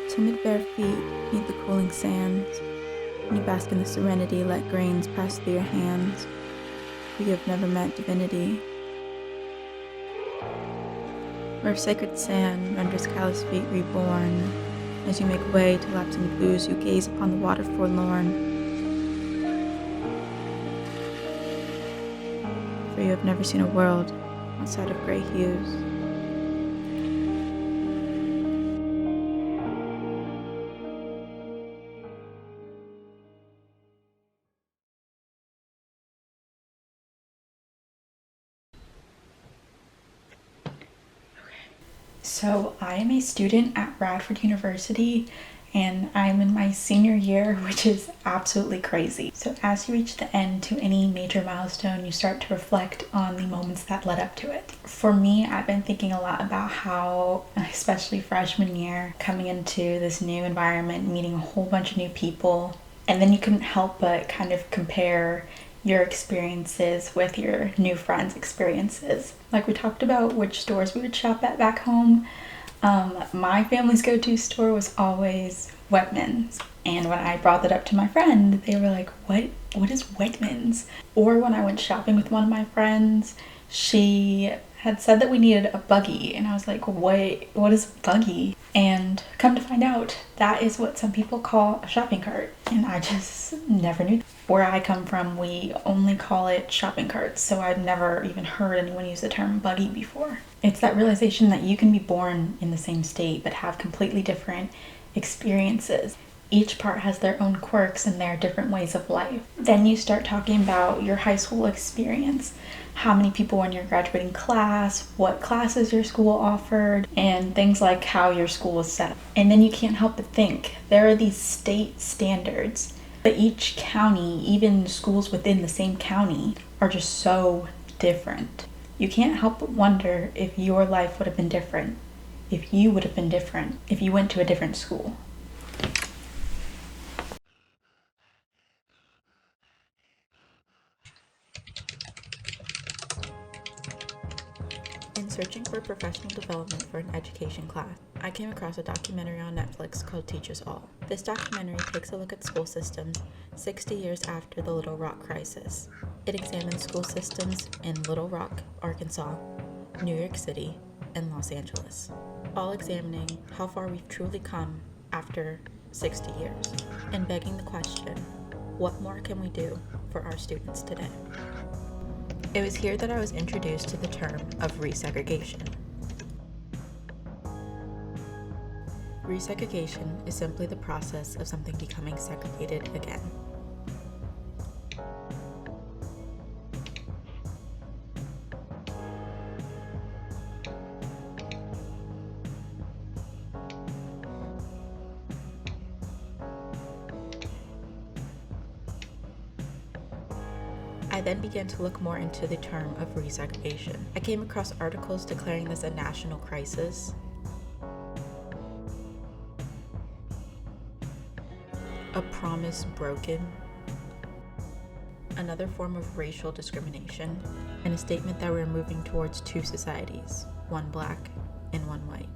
Timid bare feet meet the cooling sands, and you bask in the serenity, let grains pass through your hands, for you have never met divinity. Where sacred sand renders callous feet reborn, as you make way to lapsing blues, you gaze upon the water forlorn, for you have never seen a world outside of gray hues. So I am a student at Radford University and I'm in my senior year, which is absolutely crazy. So as you reach the end to any major milestone, you start to reflect on the moments that led up to it. For me, I've been thinking a lot about how, especially freshman year, coming into this new environment, meeting a whole bunch of new people, and then you couldn't help but kind of compare your experiences with your new friends' experiences. Like we talked about which stores we would shop at back home. My family's go-to store was always Wegmans. And when I brought that up to my friend, they were like, what is Wegmans? Or when I went shopping with one of my friends, she had said that we needed a buggy. And I was like, what is a buggy? And come to find out, that is what some people call a shopping cart. And I just never knew. Where I come from, we only call it shopping carts, so I've never even heard anyone use the term buggy before. It's that realization that you can be born in the same state but have completely different experiences. Each part has their own quirks and their different ways of life. Then you start talking about your high school experience, how many people were in your graduating class, what classes your school offered, and things like how your school was set up. And then you can't help but think, there are these state standards, but each county, even schools within the same county, are just so different. You can't help but wonder if your life would have been different, if you would have been different, if you went to a different school. In searching for professional development for an education class, I came across a documentary on Netflix called Teach Us All. This documentary takes a look at school systems 60 years after the Little Rock crisis. It examines school systems in Little Rock, Arkansas, New York City, and Los Angeles, all examining how far we've truly come after 60 years, and begging the question, what more can we do for our students today? It was here that I was introduced to the term of resegregation. Resegregation is simply the process of something becoming segregated again. I then began to look more into the term of resegregation. I came across articles declaring this a national crisis, a promise broken, another form of racial discrimination, and a statement that we're moving towards two societies, one black and one white.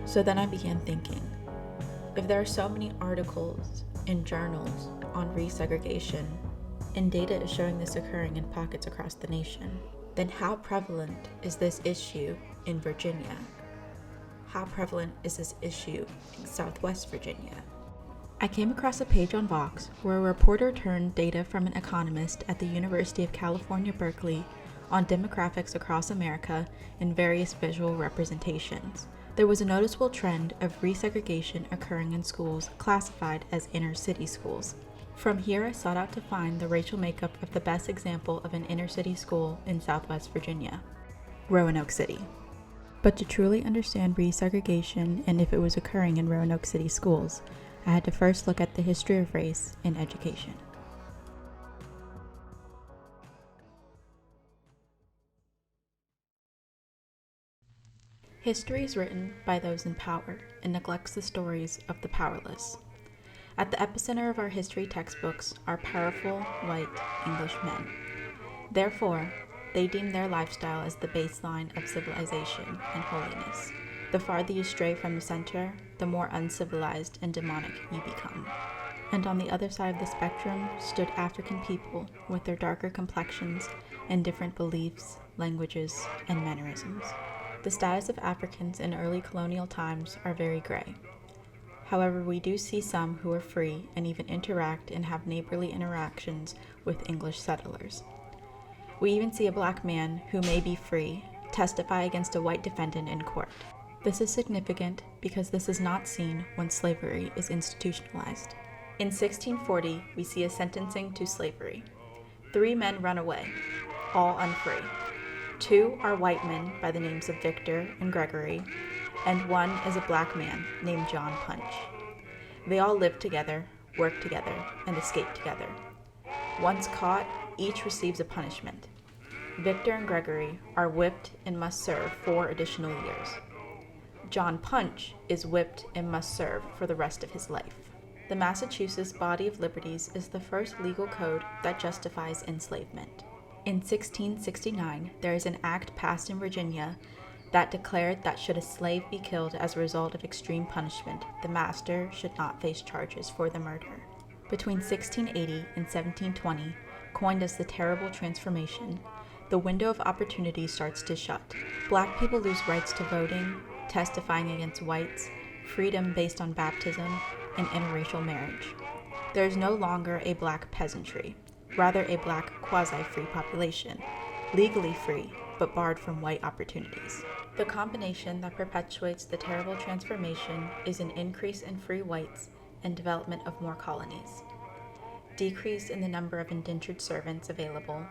So then I began thinking, if there are so many articles and journals on resegregation, and data is showing this occurring in pockets across the nation, then how prevalent is this issue in Virginia? How prevalent is this issue in Southwest Virginia? I came across a page on Vox where a reporter turned data from an economist at the University of California, Berkeley on demographics across America and various visual representations. There was a noticeable trend of resegregation occurring in schools classified as inner city schools. From here, I sought out to find the racial makeup of the best example of an inner city school in Southwest Virginia, Roanoke City. But to truly understand resegregation and if it was occurring in Roanoke City schools, I had to first look at the history of race in education. History is written by those in power and neglects the stories of the powerless. At the epicenter of our history textbooks are powerful, white English men. Therefore, they deem their lifestyle as the baseline of civilization and holiness. The farther you stray from the center, the more uncivilized and demonic you become. And on the other side of the spectrum stood African people with their darker complexions and different beliefs, languages, and mannerisms. The status of Africans in early colonial times are very gray. However, we do see some who are free and even interact and have neighborly interactions with English settlers. We even see a black man who may be free testify against a white defendant in court. This is significant because this is not seen when slavery is institutionalized. In 1640, we see a sentencing to slavery. 3 men run away, all unfree. 2 are white men by the names of Victor and Gregory, and 1 is a black man named John Punch. They all live together, work together, and escape together. Once caught, each receives a punishment. Victor and Gregory are whipped and must serve 4 additional years. John Punch is whipped and must serve for the rest of his life. The Massachusetts Body of Liberties is the first legal code that justifies enslavement. In 1669, there is an act passed in Virginia that declared that should a slave be killed as a result of extreme punishment, the master should not face charges for the murder. Between 1680 and 1720, coined as the Terrible Transformation, the window of opportunity starts to shut. Black people lose rights to voting, testifying against whites, freedom based on baptism, and interracial marriage. There is no longer a black peasantry, rather a black quasi-free population, legally free, but barred from white opportunities. The combination that perpetuates the terrible transformation is an increase in free whites and development of more colonies, decrease in the number of indentured servants available,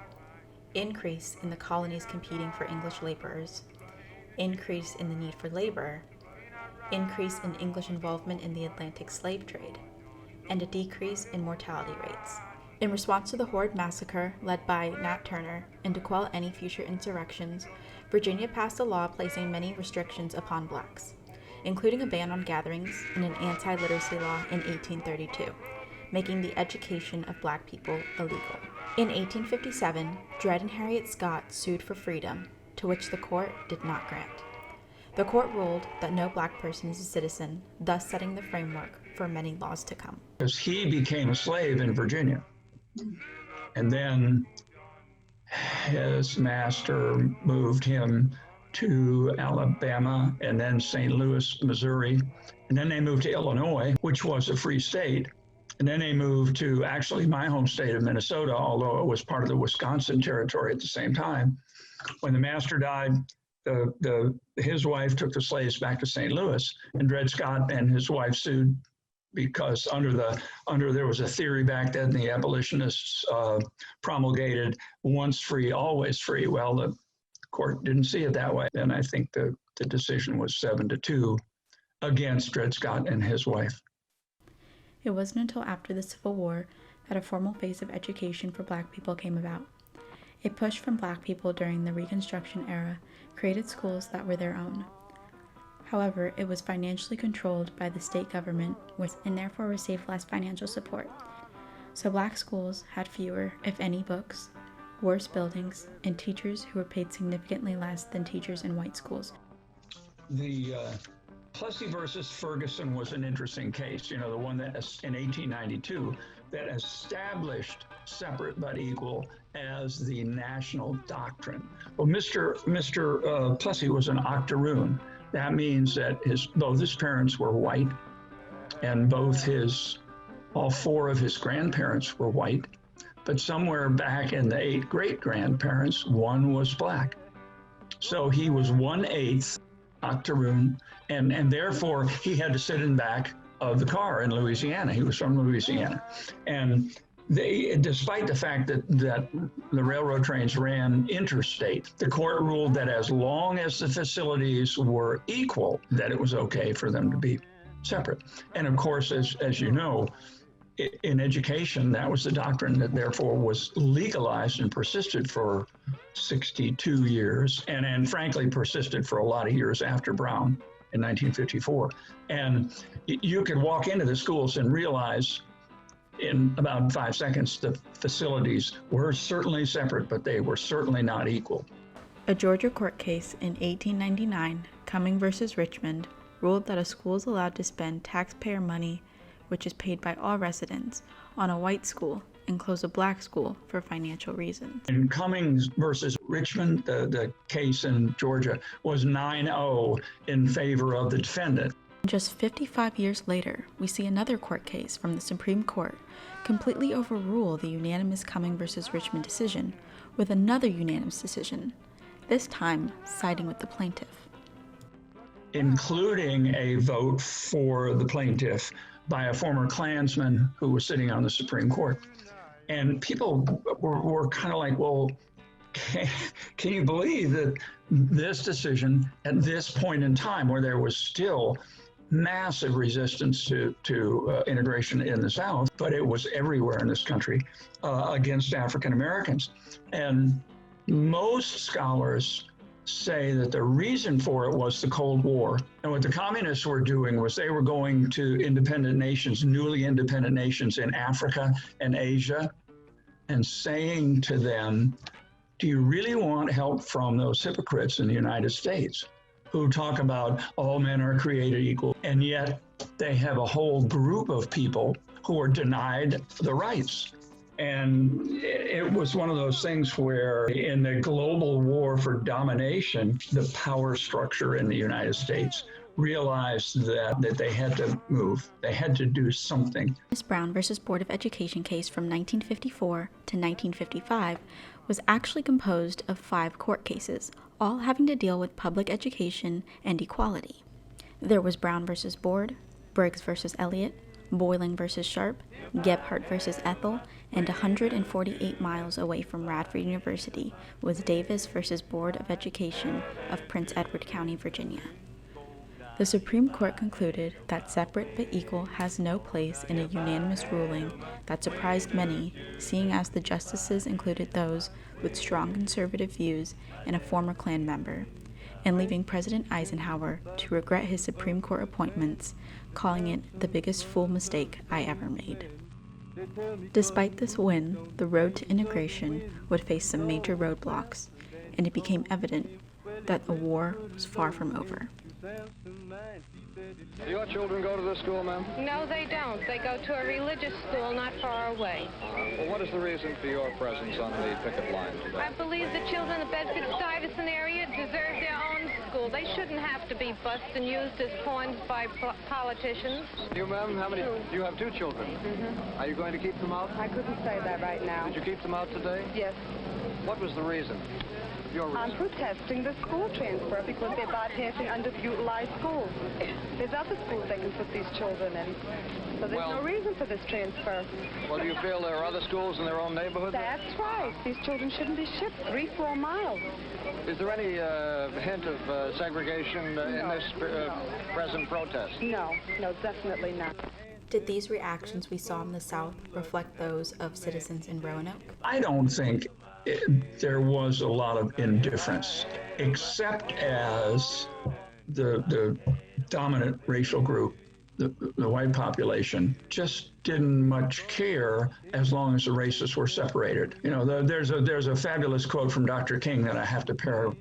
increase in the colonies competing for English laborers, increase in the need for labor, increase in English involvement in the Atlantic slave trade, and a decrease in mortality rates. In response to the Horde Massacre led by Nat Turner and to quell any future insurrections, Virginia passed a law placing many restrictions upon blacks, including a ban on gatherings and an anti-literacy law in 1832, making the education of black people illegal. In 1857, Dred and Harriet Scott sued for freedom, to which the court did not grant. The court ruled that no black person is a citizen, thus setting the framework for many laws to come. Because he became a slave in Virginia. And then his master moved him to Alabama and then St. Louis, Missouri. And then they moved to Illinois, which was a free state. And then they moved to actually my home state of Minnesota, although it was part of the Wisconsin territory at the same time. When the master died, his wife took the slaves back to St. Louis, and Dred Scott and his wife sued because there was a theory back then the abolitionists promulgated once free, always free. Well, the court didn't see it that way. And I think the decision was 7-2 against Dred Scott and his wife. It wasn't until after the Civil War that a formal phase of education for black people came about. A push from black people during the Reconstruction era created schools that were their own. However, it was financially controlled by the state government and therefore received less financial support. So black schools had fewer, if any, books, worse buildings, and teachers who were paid significantly less than teachers in white schools. The Plessy versus Ferguson was an interesting case, the one that in 1892 that established separate but equal as the national doctrine. Well, Mr. Plessy was an octoroon. That means that both his parents were white, and all 4 of his grandparents were white. But somewhere back in the 8 great-grandparents, 1 was black. So he was 1/8 octoroon, and therefore he had to sit in back of the car in Louisiana. He was from Louisiana. And despite the fact that the railroad trains ran interstate, the court ruled that as long as the facilities were equal, that it was okay for them to be separate. And of course, as you know, in education, that was the doctrine that therefore was legalized and persisted for 62 years, and frankly persisted for a lot of years after Brown in 1954. And you could walk into the schools and realize in about 5 seconds the facilities were certainly separate, but they were certainly not equal. A Georgia court case in 1899, Cumming versus Richmond, ruled that a school is allowed to spend taxpayer money, which is paid by all residents, on a white school and close a black school for financial reasons. In Cummings versus Richmond, the case in Georgia was 9-0 in favor of the defendant. Just 55 years later, we see another court case from the Supreme Court completely overrule the unanimous Cumming versus Richmond decision with another unanimous decision, this time siding with the plaintiff, including a vote for the plaintiff by a former Klansman who was sitting on the Supreme Court. And people were kind of like, well, can you believe that this decision at this point in time, where there was still massive resistance to integration in the South, but it was everywhere in this country against African Americans. And most scholars say that the reason for it was the Cold War. And what the communists were doing was they were going to independent nations, newly independent nations in Africa and Asia, and saying to them, do you really want help from those hypocrites in the United States who talk about all men are created equal, and yet they have a whole group of people who are denied the rights? And it was one of those things where in the global war for domination, the power structure in the United States realized that they had to move. They had to do something. This Brown versus Board of Education case from 1954 to 1955 was actually composed of 5 court cases, all having to deal with public education and equality. There was Brown versus Board, Briggs versus Elliott, Boiling versus Sharp, Gebhardt versus Ethel, and 148 miles away from Radford University was Davis versus Board of Education of Prince Edward County, Virginia. The Supreme Court concluded that separate but equal has no place in a unanimous ruling that surprised many, seeing as the justices included those with strong conservative views and a former Klan member, and leaving President Eisenhower to regret his Supreme Court appointments, calling it the biggest fool mistake I ever made. Despite this win, the road to integration would face some major roadblocks, and it became evident that the war was far from over. Do your children go to this school, ma'am? No, they don't. They go to a religious school not far away. Well, what is the reason for your presence on the picket line today? I believe the children of the Bedford-Stuyvesant area deserve their own school. They shouldn't have to be bused and used as pawns by politicians. You, ma'am, how many? You have 2 children. Mm-hmm. Are you going to keep them out? I couldn't say that right now. Did you keep them out today? Yes. What was the reason? Your reason? I'm protesting the school transfer because they're bypassing underutilized schools. There's other schools they can put these children in. So there's no reason for this transfer. Well, do you feel there are other schools in their own neighborhood? That's right. These children shouldn't be shipped 3-4 miles. Is there any hint of segregation in this present protest? No, definitely not. Did these reactions we saw in the South reflect those of citizens in Roanoke? I don't think there was a lot of indifference, except as the dominant racial group, the white population, just didn't much care as long as the races were separated. You know, there's a fabulous quote from Dr. King that I have to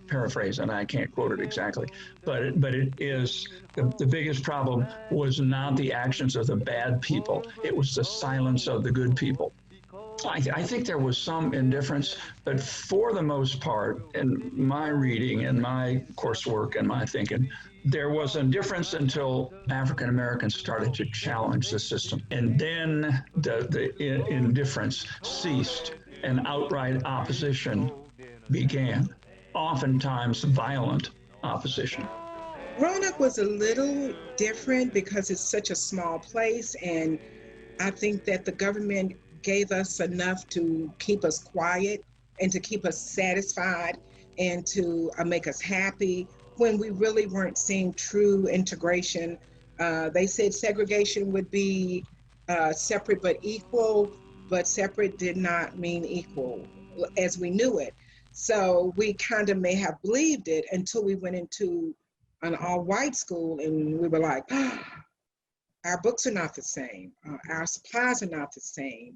paraphrase, and I can't quote it exactly, but it is the biggest problem was not the actions of the bad people; it was the silence of the good people. I think there was some indifference, but for the most part, in my reading and my coursework and my thinking, there was indifference until African Americans started to challenge the system. And then the indifference ceased and outright opposition began, oftentimes violent opposition. Roanoke was a little different because it's such a small place, and I think that the government gave us enough to keep us quiet and to keep us satisfied and to make us happy when we really weren't seeing true integration. They said segregation would be separate but equal, but separate did not mean equal as we knew it. So we kind of may have believed it until we went into an all-white school and we were like, our books are not the same, our supplies are not the same.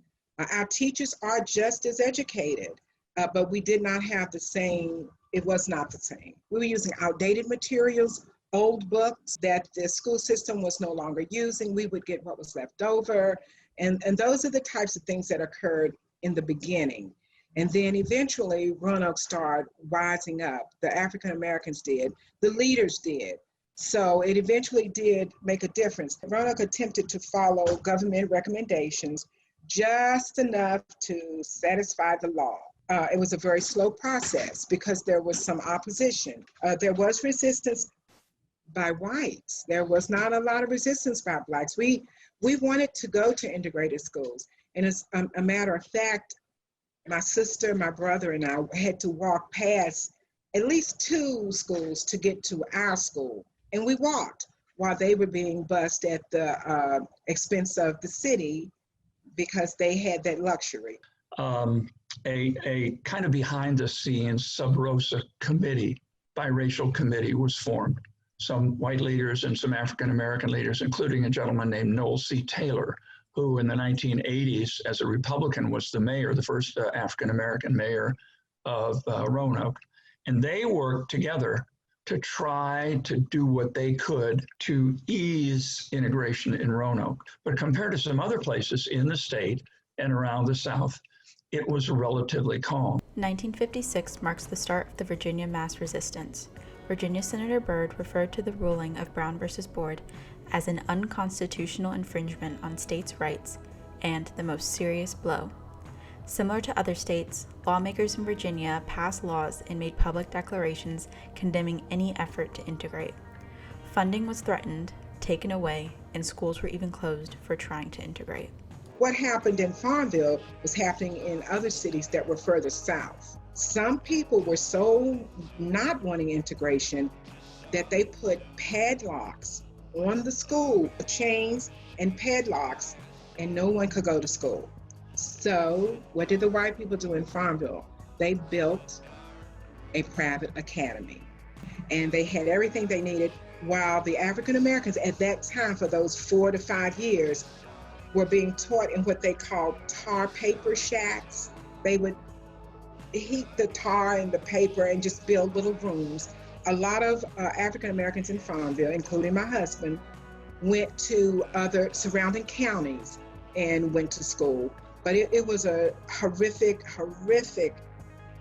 Our teachers are just as educated, but we did not have the same it was not the same. We were using outdated materials, old books that the school system was no longer using. We would get what was left over. And those are the types of things that occurred in the beginning. And then eventually Roanoke started rising up. The African Americans did, the leaders did. So it eventually did make a difference. Roanoke attempted to follow government recommendations just enough to satisfy the law. It was a very slow process because there was some opposition. There was resistance by whites. There was not a lot of resistance by blacks. We wanted to go to integrated schools. And as a matter of fact, my sister, my brother, and I had to walk past at least 2 schools to get to our school. And we walked while they were being bused at the expense of the city because they had that luxury. A kind of behind the scenes sub rosa committee, biracial committee was formed. Some white leaders and some African American leaders, including a gentleman named Noel C. Taylor, who in the 1980s, as a Republican, was the mayor, the first African American mayor of Roanoke. And they worked together to try to do what they could to ease integration in Roanoke. But compared to some other places in the state and around the South, it was relatively calm. 1956 marks the start of the Virginia mass resistance. Virginia Senator Byrd referred to the ruling of Brown v. Board as an unconstitutional infringement on states' rights and the most serious blow. Similar to other states, lawmakers in Virginia passed laws and made public declarations condemning any effort to integrate. Funding was threatened, taken away, and schools were even closed for trying to integrate. What happened in Farmville was happening in other cities that were further south. Some people were so not wanting integration that they put padlocks on the school, chains and padlocks, and no one could go to school. So what did the white people do in Farmville? They built a private academy, and they had everything they needed, while the African Americans at that time, for those 4 to 5 years, were being taught in what they called tar paper shacks. They would heat the tar and the paper and just build little rooms. A lot of African Americans in Farmville, including my husband, went to other surrounding counties and went to school. But it was a horrific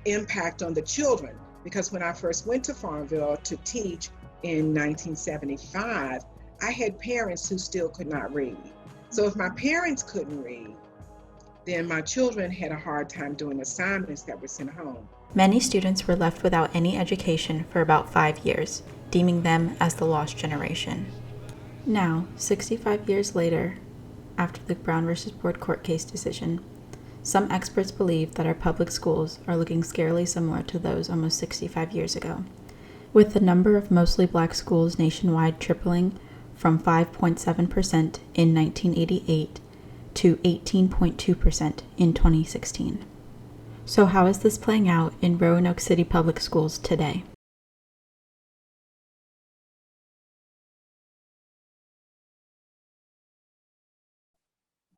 impact on the children, because when I first went to Farmville to teach in 1975, I had parents who still could not read. So if my parents couldn't read, then my children had a hard time doing assignments that were sent home. Many students were left without any education for about 5 years, deeming them as the lost generation. Now, 65 years later, after the Brown v. Board court case decision, some experts believe that our public schools are looking scarily similar to those almost 65 years ago, with the number of mostly black schools nationwide tripling from 5.7% in 1988 to 18.2% in 2016. So how is this playing out in Roanoke City Public Schools today?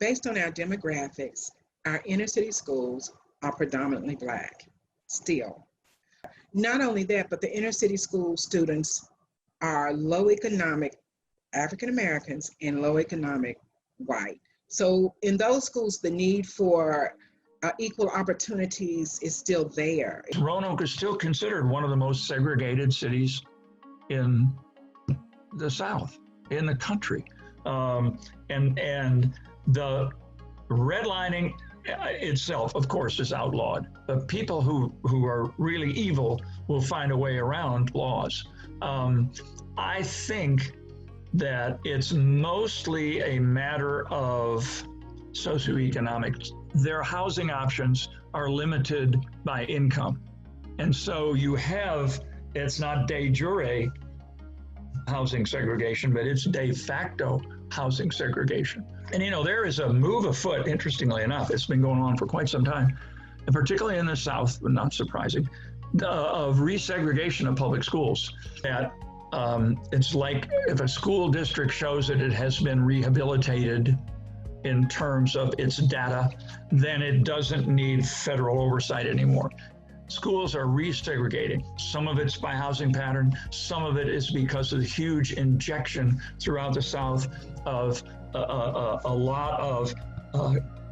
Based on our demographics, our inner city schools are predominantly black, still. Not only that, but the inner city school students are low economic African Americans and low economic white. So in those schools, the need for equal opportunities is still there. Roanoke is still considered one of the most segregated cities in the South, in the country. And the redlining itself, of course, is outlawed. But people who are really evil will find a way around laws. I think that it's mostly a matter of socioeconomic. Their housing options are limited by income. And so you have, it's not de jure housing segregation, but it's de facto housing segregation. And there is a move afoot, interestingly enough, it's been going on for quite some time, and particularly in the South, but not surprising, of resegregation of public schools. That it's like if a school district shows that it has been rehabilitated in terms of its data, then it doesn't need federal oversight anymore. schools are resegregating. Some of it's by housing pattern, some of it is because of the huge injection throughout the South of a lot of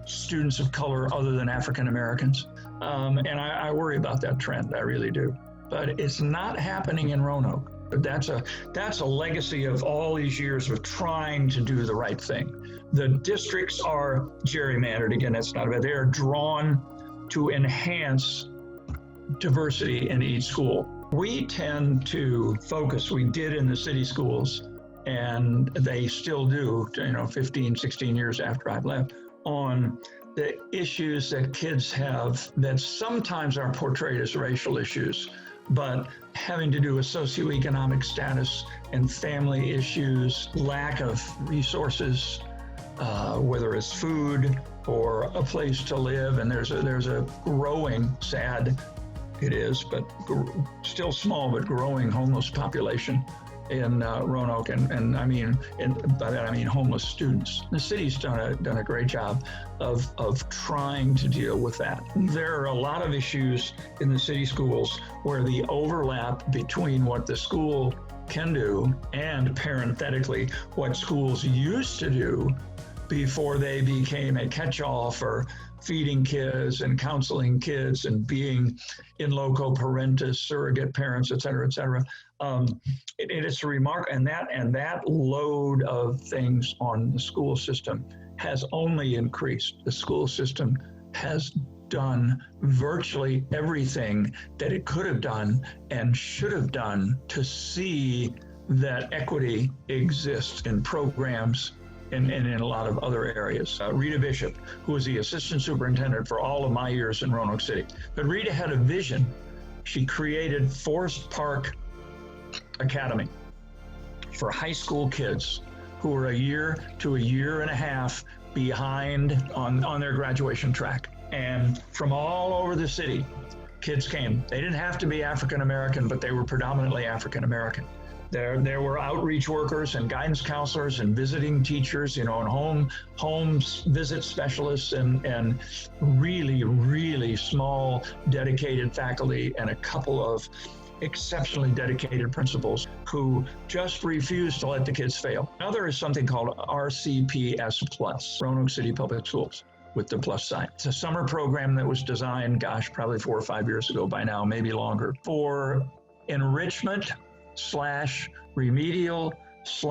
students of color other than African Americans. And I worry about that trend, I really do. But it's not happening in Roanoke. But that's a legacy of all these years of trying to do the right thing. The districts are gerrymandered. Again, that's not about. They are drawn to enhance diversity in each school. We tend to focus, we did in the city schools, and they still do, 15, 16 years after I've left, on the issues that kids have that sometimes are portrayed as racial issues, but having to do with socioeconomic status and family issues, lack of resources, whether it's food or a place to live. And there's a growing, sad it is, but still small, but growing homeless population in Roanoke, and I mean, by that I mean homeless students. The city's done a great job of trying to deal with that. There are a lot of issues in the city schools where the overlap between what the school can do and, parenthetically, what schools used to do before they became a catch-all for feeding kids and counseling kids and being in loco parentis, surrogate parents, et cetera, et cetera. It's a remark, and that load of things on the school system has only increased. The school system has done virtually everything that it could have done and should have done to see that equity exists in programs and in a lot of other areas. Rita Bishop, who was the assistant superintendent for all of my years in Roanoke City. But Rita had a vision. She created Forest Park Academy for high school kids who were a year to a year and a half behind on their graduation track. And from all over the city, kids came. They didn't have to be African American, but they were predominantly African American. There were outreach workers and guidance counselors and visiting teachers, and home visit specialists and really, really small dedicated faculty and a couple of exceptionally dedicated principals who just refused to let the kids fail. Another is something called RCPS Plus, Roanoke City Public Schools, with the plus sign. It's a summer program that was designed, probably 4 or 5 years ago by now, maybe longer, for enrichment / remedial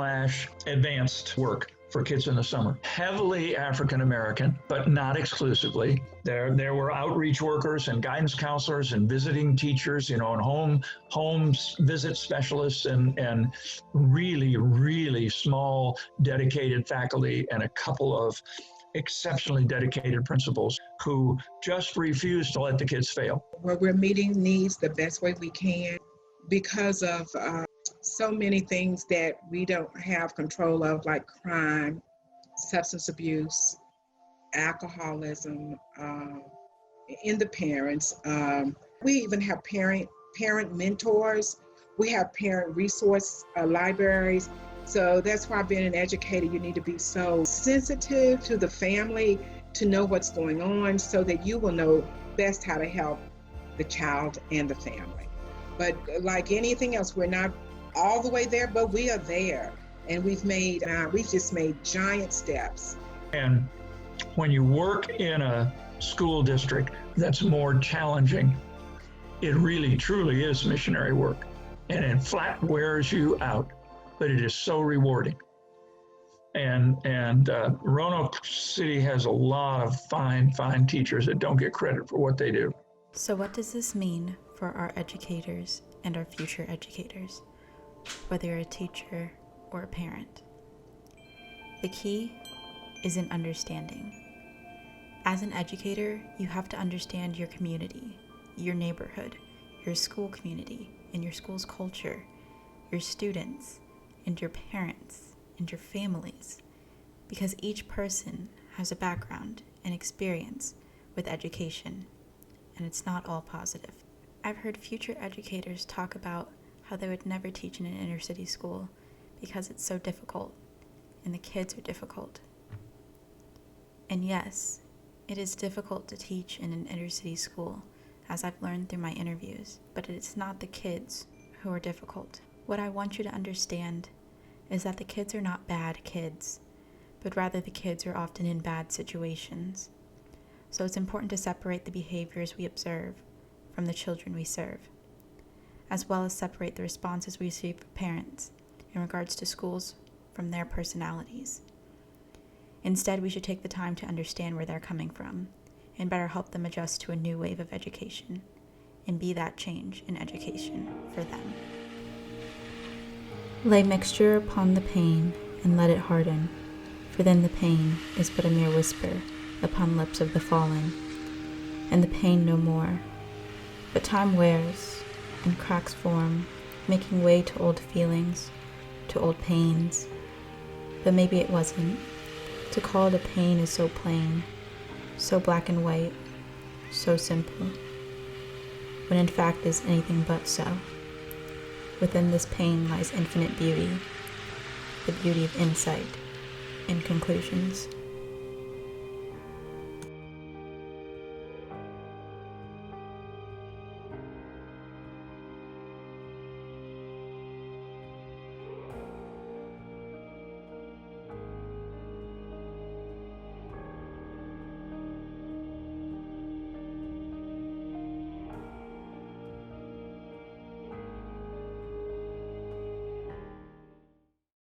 / advanced work for kids in the summer. Heavily African American, but not exclusively. There were outreach workers and guidance counselors and visiting teachers, and home visit specialists and really, really small dedicated faculty and a couple of exceptionally dedicated principals who just refused to let the kids fail. Well, we're meeting needs the best way we can because of so many things that we don't have control of, like crime, substance abuse, alcoholism, in the parents. We even have parent mentors. We have parent resource libraries. So that's why being an educator, you need to be so sensitive to the family to know what's going on so that you will know best how to help the child and the family. But like anything else, we're not all the way there, but we are there. And we've just made giant steps. And when you work in a school district that's more challenging, it really, truly is missionary work. And it flat wears you out, but it is so rewarding. And Roanoke City has a lot of fine teachers that don't get credit for what they do. So what does this mean for our educators and our future educators, whether you're a teacher or a parent? The key is in understanding. As an educator, you have to understand your community, your neighborhood, your school community, and your school's culture, your students, and your parents, and your families, because each person has a background and experience with education, and it's not all positive. I've heard future educators talk about how they would never teach in an inner city school because it's so difficult, and the kids are difficult. And yes, it is difficult to teach in an inner city school as I've learned through my interviews, but it's not the kids who are difficult. What I want you to understand is that the kids are not bad kids, but rather the kids are often in bad situations. So it's important to separate the behaviors we observe from the children we serve, as well as separate the responses we receive from parents in regards to schools from their personalities. Instead, we should take the time to understand where they're coming from and better help them adjust to a new wave of education and be that change in education for them. Lay mixture upon the pain and let it harden, for then the pain is but a mere whisper upon lips of the fallen, and the pain no more. But time wears, and cracks form, making way to old feelings, to old pains. But maybe it wasn't. To call it a pain is so plain, so black and white, so simple, when in fact is anything but so. Within this pain lies infinite beauty, the beauty of insight and conclusions.